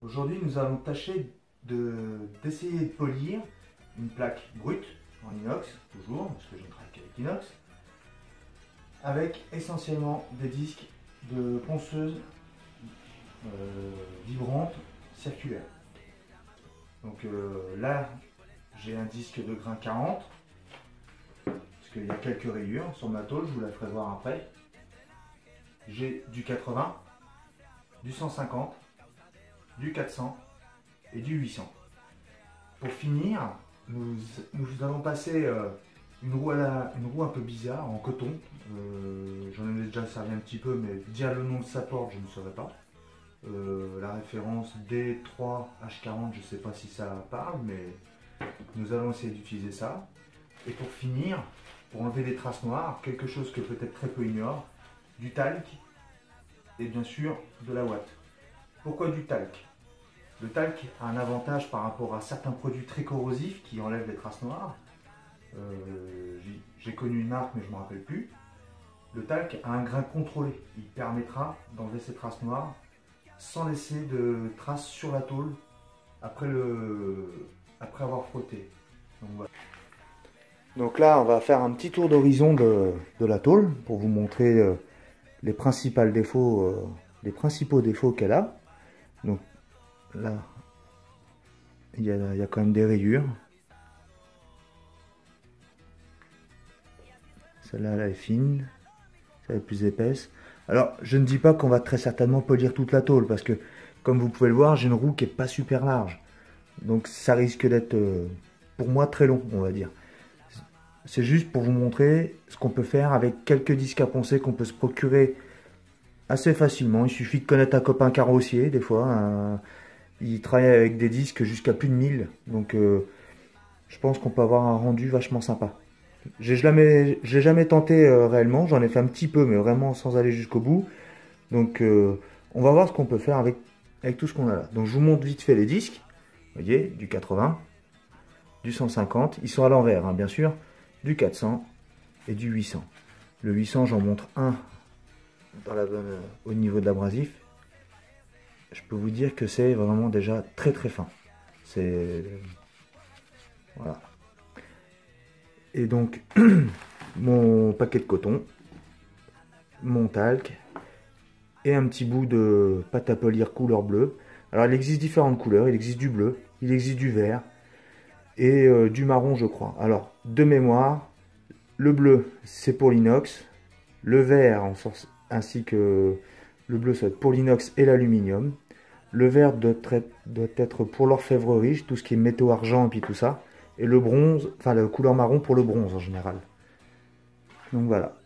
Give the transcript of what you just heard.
Aujourd'hui, nous allons tâcher d'essayer de polir une plaque brute en inox, toujours, parce que je ne travaille qu'avec inox, avec essentiellement des disques de ponceuse vibrante circulaire. Donc là, j'ai un disque de grain 40, parce qu'il y a quelques rayures sur ma tôle, je vous la ferai voir après. J'ai du 80, du 150, du 400 et du 800. Pour finir, nous allons passer une roue un peu bizarre en coton. J'en ai déjà servi un petit peu, mais dire le nom de sa porte, je ne saurais pas. La référence D3H40, je ne sais pas si ça parle, mais nous allons essayer d'utiliser ça. Et pour finir, pour enlever les traces noires, quelque chose que peut-être très peu ignorent, du talc et bien sûr de la ouate. Pourquoi du talc? Le talc a un avantage par rapport à certains produits très corrosifs qui enlèvent les traces noires. J'ai connu une marque mais je ne me rappelle plus. Le talc a un grain contrôlé. Il permettra d'enlever ces traces noires sans laisser de traces sur la tôle après avoir frotté. Donc, voilà. Donc là, on va faire un petit tour d'horizon de la tôle pour vous montrer les principaux défauts qu'elle a. Donc là, il y a quand même des rayures. Celle-là, elle est fine. Celle-là est plus épaisse. Alors, je ne dis pas qu'on va très certainement polir toute la tôle, parce que, comme vous pouvez le voir, j'ai une roue qui n'est pas super large. Donc, ça risque d'être, pour moi, très long, on va dire. C'est juste pour vous montrer ce qu'on peut faire avec quelques disques à poncer qu'on peut se procurer assez facilement. Il suffit de connaître un copain carrossier, des fois. Il travaille avec des disques jusqu'à plus de 1000. Donc, je pense qu'on peut avoir un rendu vachement sympa. J'ai jamais tenté réellement. J'en ai fait un petit peu, mais vraiment sans aller jusqu'au bout. Donc, on va voir ce qu'on peut faire avec tout ce qu'on a là. Donc, je vous montre vite fait les disques. Vous voyez, du 80, du 150. Ils sont à l'envers, hein, bien sûr. Du 400 et du 800. Le 800, j'en montre un au niveau de l'abrasif. Je peux vous dire que c'est vraiment déjà très très fin. C'est... Voilà. Et donc, mon paquet de coton, mon talc et un petit bout de pâte à polir couleur bleue. Alors, il existe différentes couleurs. Il existe du bleu, il existe du vert et du marron, je crois. Alors, de mémoire, le bleu, c'est pour l'inox. Le vert, ainsi que le bleu, ça va être pour l'inox et l'aluminium. Le vert doit être pour l'orfèvrerie, tout ce qui est métaux, argent et puis tout ça. Et le bronze, enfin la couleur marron pour le bronze en général. Donc voilà.